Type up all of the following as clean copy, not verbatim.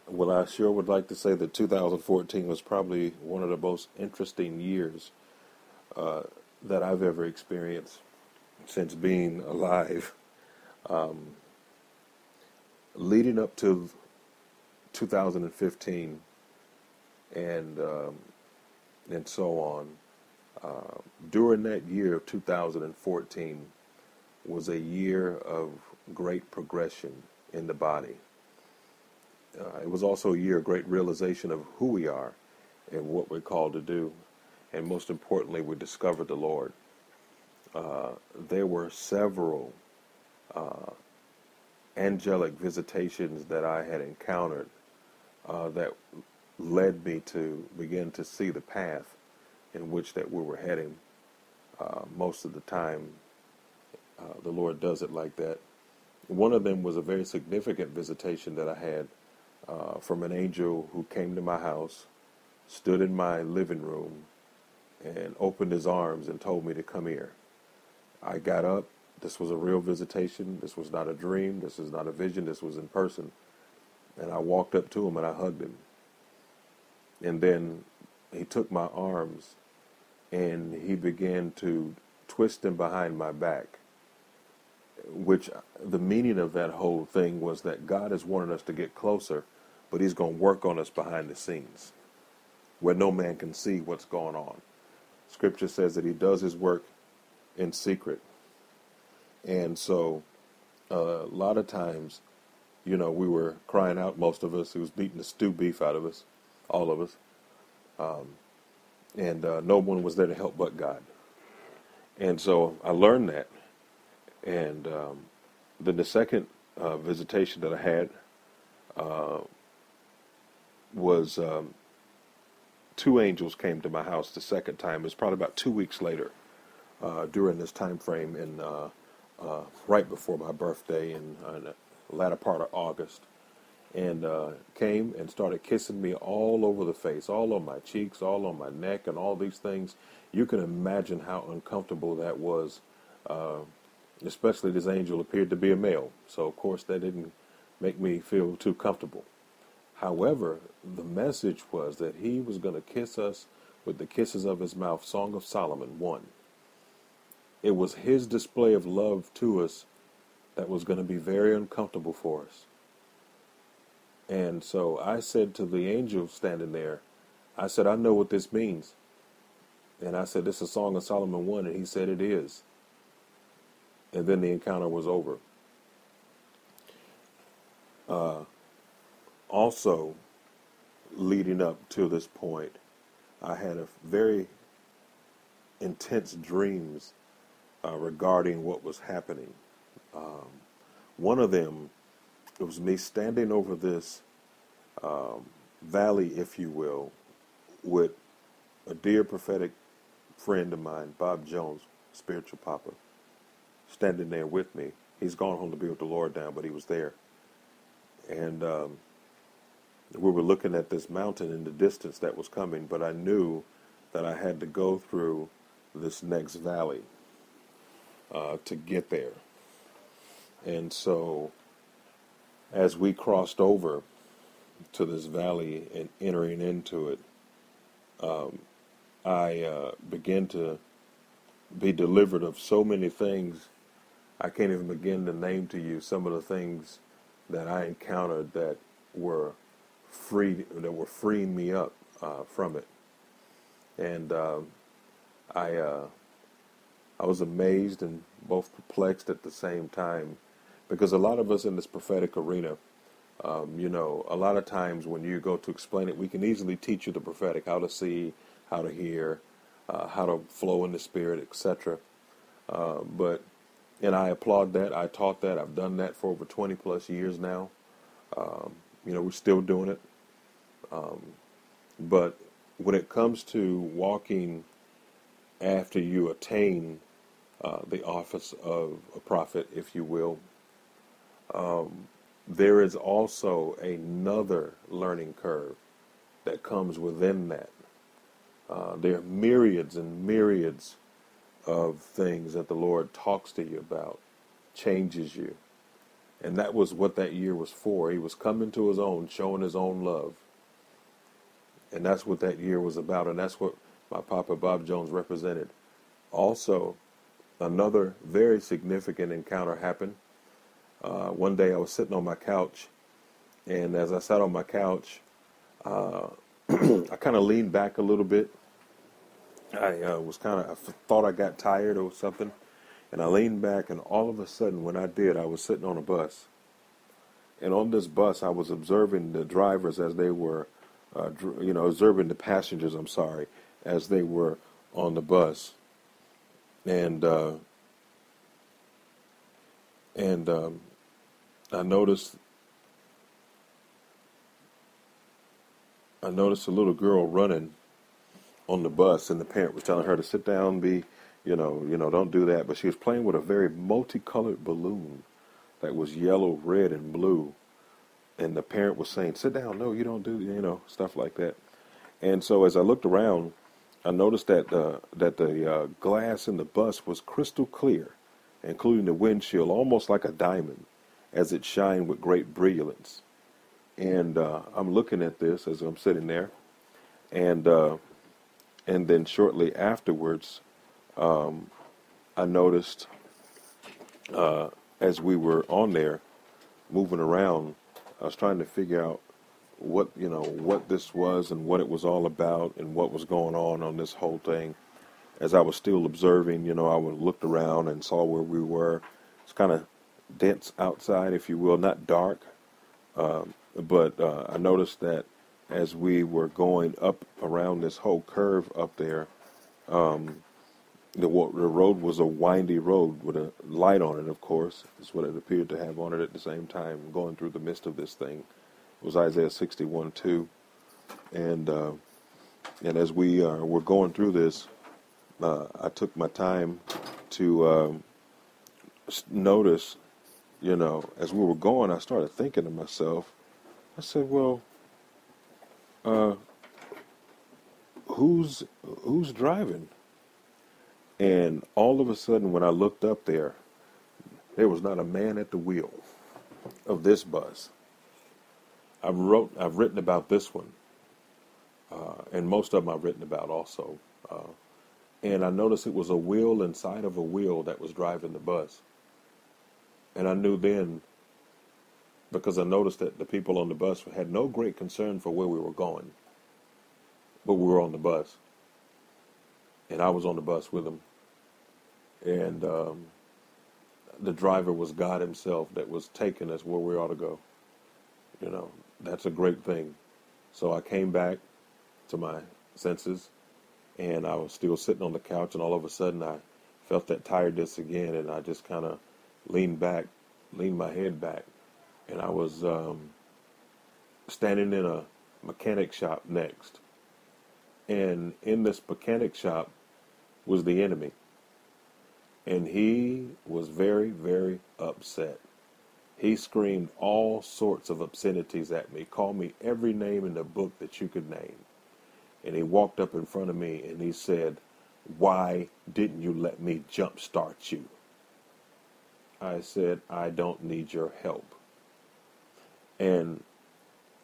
Well, I sure would like to say that 2014 was probably one of the most interesting years uh, that I've ever experienced since being alive. Leading up to 2015 and and so on, during that year of 2014 was a year of great progression in the body. It was also a year of great realization of who we are and what we're called to do. And most importantly, we discovered the Lord. There were several angelic visitations that I had encountered that led me to begin to see the path in which that we were heading. Most of the time, the Lord does it like that. One of them was a very significant visitation that I had from an angel who came to my house, stood in my living room, and opened his arms and told me to come here. I got up. This was a real visitation. This was not a dream. This was not a vision. This was in person. And I walked up to him and I hugged him. And then he took my arms and he began to twist them behind my back, which the meaning of that whole thing was that God is wanting us to get closer, but he's going to work on us behind the scenes where no man can see what's going on. Scripture says that he does his work in secret. And so a lot of times, we were crying out, most of us. He was beating the stew beef out of us, all of us. And no one was there to help but God. And so I learned that. And then the second visitation that I had was two angels came to my house the second time. It was probably about 2 weeks later during this time frame in right before my birthday in the latter part of August. And came and started kissing me all over the face, all on my cheeks, all on my neck, and all these things. You can imagine how uncomfortable that was, especially this angel appeared to be a male. So, of course, that didn't make me feel too comfortable. However, the message was that he was going to kiss us with the kisses of his mouth, Song of Solomon 1. It was his display of love to us that was going to be very uncomfortable for us. And so I said to the angel standing there, I said, I know what this means. And I said, this is Song of Solomon 1. And he said, it is. And then the encounter was over. Also, leading up to this point, I had a very intense dreams regarding what was happening. One of them, it was me standing over this valley, if you will, with a dear prophetic friend of mine, Bob Jones, spiritual papa, standing there with me. He's gone home to be with the Lord now, but he was there. And we were looking at this mountain in the distance that was coming, but I knew that I had to go through this next valley to get there. And so as we crossed over to this valley and entering into it, I began to be delivered of so many things. I can't even begin to name to you some of the things that I encountered that were freeing me up from it. And I was amazed and both perplexed at the same time, because a lot of us in this prophetic arena, a lot of times when you go to explain it, we can easily teach you the prophetic, how to see, how to hear, how to flow in the spirit, etc. And I applaud that. I taught that. I've done that for over 20 plus years now. We're still doing it. But when it comes to walking after you attain the office of a prophet, if you will, there is also another learning curve that comes within that. There are myriads and myriads of things that the Lord talks to you about, changes you. And that was what that year was for. He was coming to his own, showing his own love. And that's what that year was about. And that's what my Papa Bob Jones represented. Also, another very significant encounter happened. One day I was sitting on my couch, and as I sat on my couch, I kind of leaned back a little bit. I thought I got tired or something, and I leaned back, and all of a sudden, when I did, I was sitting on a bus. And on this bus, I was observing the drivers as they were, observing the passengers, I'm sorry, as they were on the bus. And I noticed a little girl running on the bus, and the parent was telling her to sit down, don't do that. But she was playing with a very multicolored balloon that was yellow, red, and blue. And the parent was saying, sit down, no, you don't do, stuff like that. And so as I looked around, I noticed that the glass in the bus was crystal clear, including the windshield, almost like a diamond, as it shined with great brilliance. And I'm looking at this as I'm sitting there, and then shortly afterwards, I noticed as we were on there, moving around, I was trying to figure out what this was and what it was all about and what was going on this whole thing. As I was still observing, I would looked around and saw where we were. It's kind of dense outside, if you will, not dark, but I noticed that as we were going up around this whole curve up there, the road was a windy road with a light on it, of course. Is what it appeared to have on it at the same time, going through the midst of this thing. It was Isaiah 61:2. And as we were going through this, I took my time to notice, as we were going, I started thinking to myself, I said, well, who's driving? And all of a sudden, when I looked up there was not a man at the wheel of this bus. I've written about this one, and most of them I've written about also. And I noticed it was a wheel inside of a wheel that was driving the bus. And I knew then, because I noticed that the people on the bus had no great concern for where we were going, but we were on the bus. And I was on the bus with them. And the driver was God himself that was taking us where we ought to go. That's a great thing. So I came back to my senses, and I was still sitting on the couch, and all of a sudden I felt that tiredness again, and I just kind of leaned my head back, and I was standing in a mechanic shop next. And in this mechanic shop was the enemy. And he was very, very upset. He screamed all sorts of obscenities at me, called me every name in the book that you could name. And he walked up in front of me and he said, why didn't you let me jumpstart you? I said, I don't need your help. And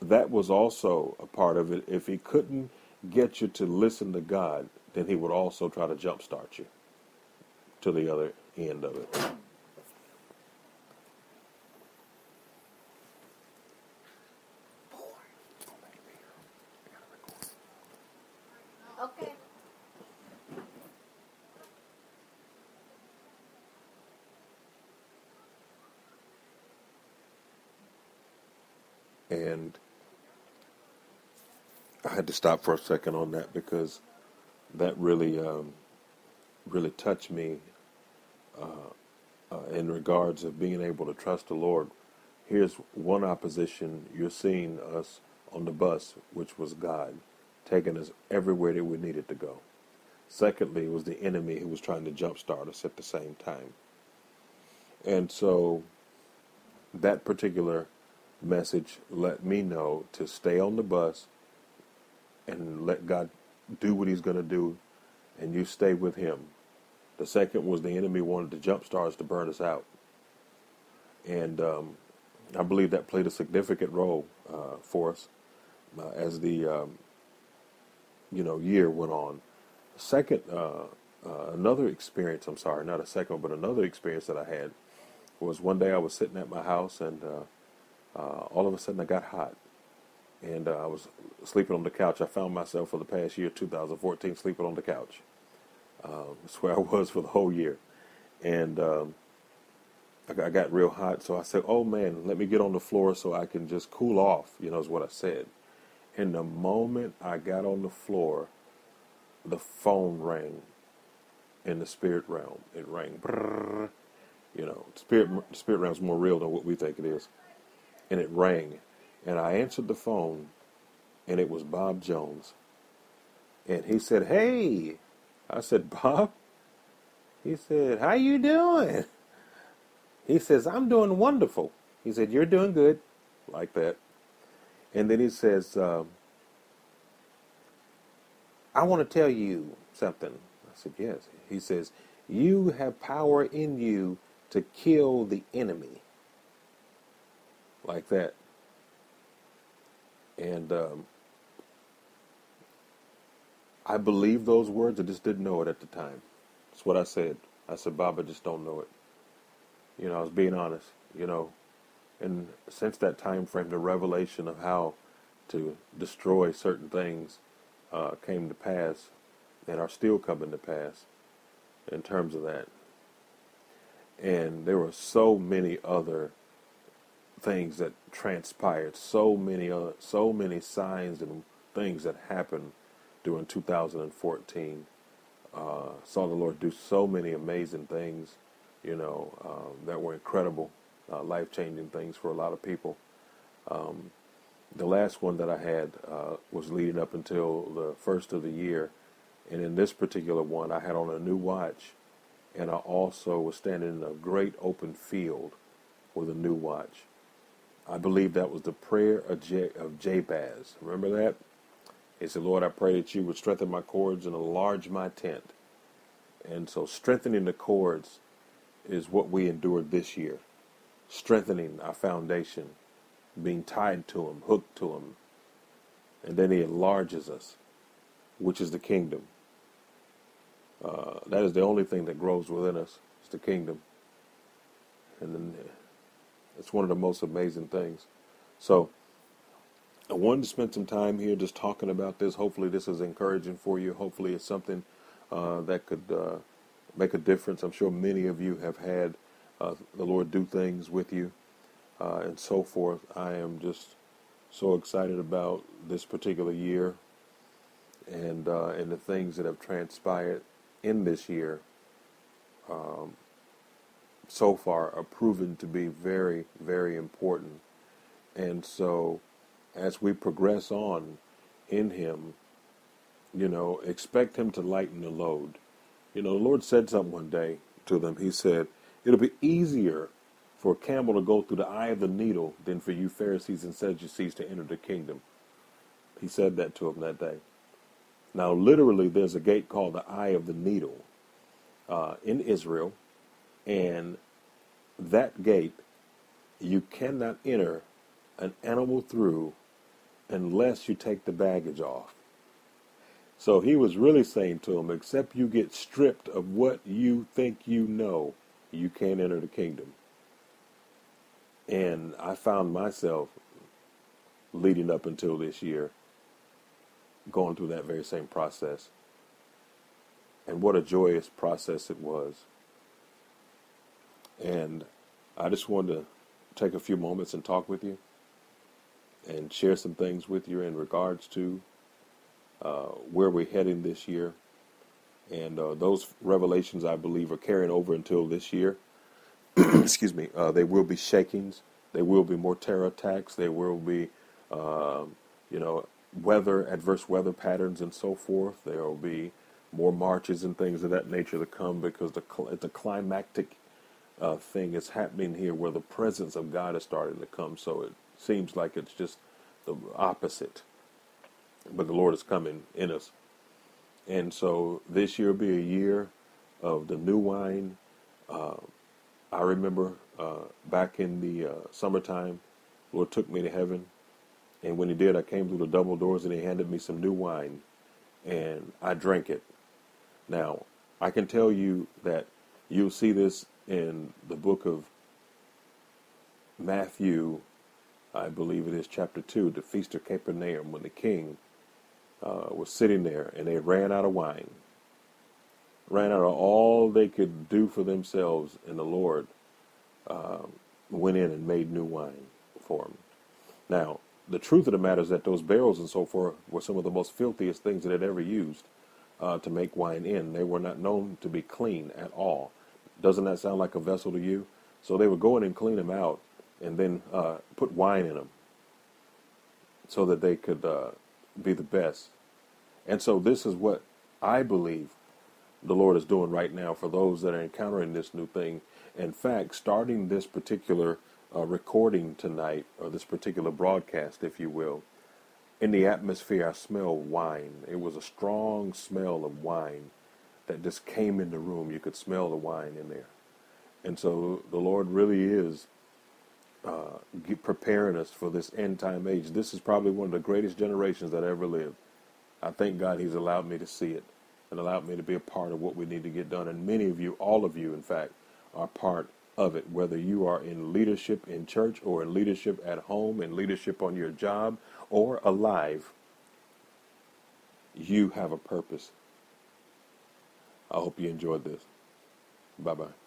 that was also a part of it. If he couldn't get you to listen to God, then he would also try to jumpstart you to the other end of it. Okay. And I had to stop for a second on that because that really touched me in regards of being able to trust the Lord. Here's one opposition. You're seeing us on the bus, which was God, taking us everywhere that we needed to go. Secondly, it was the enemy who was trying to jumpstart us at the same time. And so that particular message let me know to stay on the bus and let God do what he's going to do, and you stay with him. The second was the enemy wanted to jumpstart us to burn us out. And I believe that played a significant role for us as the year went on. Second, another experience. I'm sorry, not a second, but another experience that I had was one day I was sitting at my house, and all of a sudden I got hot, and I was sleeping on the couch. I found myself for the past year, 2014, sleeping on the couch. That's where I was for the whole year, and I got real hot. So I said, "Oh man, let me get on the floor so I can just cool off." Is what I said. And the moment I got on the floor, the phone rang in the spirit realm. It rang. Brrr, spirit realm is more real than what we think it is. And it rang, and I answered the phone, and it was Bob Jones. And he said, "Hey." I said, "Bob?" He said, "How you doing?" He says, "I'm doing wonderful." He said, "You're doing good," like that. And then he says, "I want to tell you something." I said, "Yes." He says, "You have power in you to kill the enemy," like that. And I believed those words. I just didn't know it at the time. That's what I said. I said, "Bob, I just don't know it." I was being honest. And since that time frame, the revelation of how to destroy certain things came to pass and are still coming to pass in terms of that. And there were so many other things that transpired, so many signs and things that happened during 2014. Saw the Lord do so many amazing things, that were incredible, life-changing things for a lot of people. The last one that I had was leading up until the first of the year. And in this particular one, I had on a new watch, and I also was standing in a great open field with a new watch. I believe that was the prayer of Jabez. Remember that? He said, "Lord, I pray that you would strengthen my cords and enlarge my tent." And so strengthening the cords is what we endured this year. Strengthening our foundation, being tied to him, hooked to him. And then he enlarges us, which is the kingdom. That is the only thing that grows within us. It's the kingdom. And then it's one of the most amazing things. So I wanted to spend some time here just talking about this. Hopefully this is encouraging for you. Hopefully it's something that could make a difference. I'm sure many of you have had the Lord do things with you and so forth. I am just so excited about this particular year and the things that have transpired in this year so far are proven to be very, very important. And so as we progress on in him, expect him to lighten the load. The Lord said something one day to them. He said, "It'll be easier for a camel to go through the eye of the needle than for you Pharisees and Sadducees to enter the kingdom." He said that to them that day. Now, literally, there's a gate called the eye of the needle in Israel, and that gate, you cannot enter an animal through unless you take the baggage off. So he was really saying to them, except you get stripped of what you think you know, you can't enter the kingdom. And I found myself leading up until this year going through that very same process. And what a joyous process it was. And I just wanted to take a few moments and talk with you and share some things with you in regards to where we're heading this year. And those revelations, I believe, are carrying over until this year. Excuse me. There will be shakings. There will be more terror attacks. There will be, adverse weather patterns and so forth. There will be more marches and things of that nature to come because the climactic thing is happening here where the presence of God is starting to come. So it seems like it's just the opposite. But the Lord is coming in us. And so this year will be a year of the new wine. I remember back in the summertime. Lord took me to heaven, and when He did, I came through the double doors, and He handed me some new wine, and I drank it. Now, I can tell you that you'll see this in the book of Matthew, I believe it is chapter 2, the Feast of Capernaum, when the king was sitting there and they ran out of wine, ran out of all they could do for themselves, and the Lord went in and made new wine for them. Now, the truth of the matter is that those barrels and so forth were some of the most filthiest things that had ever used to make wine in. They were not known to be clean at all. Doesn't that sound like a vessel to you? So they would go in and clean them out and then put wine in them so that they could be the best. And so this is what I believe the Lord is doing right now for those that are encountering this new thing. In fact, starting this particular recording tonight, or this particular broadcast, if you will, in the atmosphere, I smell wine. It was a strong smell of wine that just came in the room. You could smell the wine in there. And so the Lord really is preparing us for this end time age. This is probably one of the greatest generations that ever lived. I thank God He's allowed me to see it and allowed me to be a part of what we need to get done. And many of you, all of you, in fact, are part of it, whether you are in leadership in church or in leadership at home, in leadership on your job, or alive. You have a purpose. I hope you enjoyed this. Bye-bye.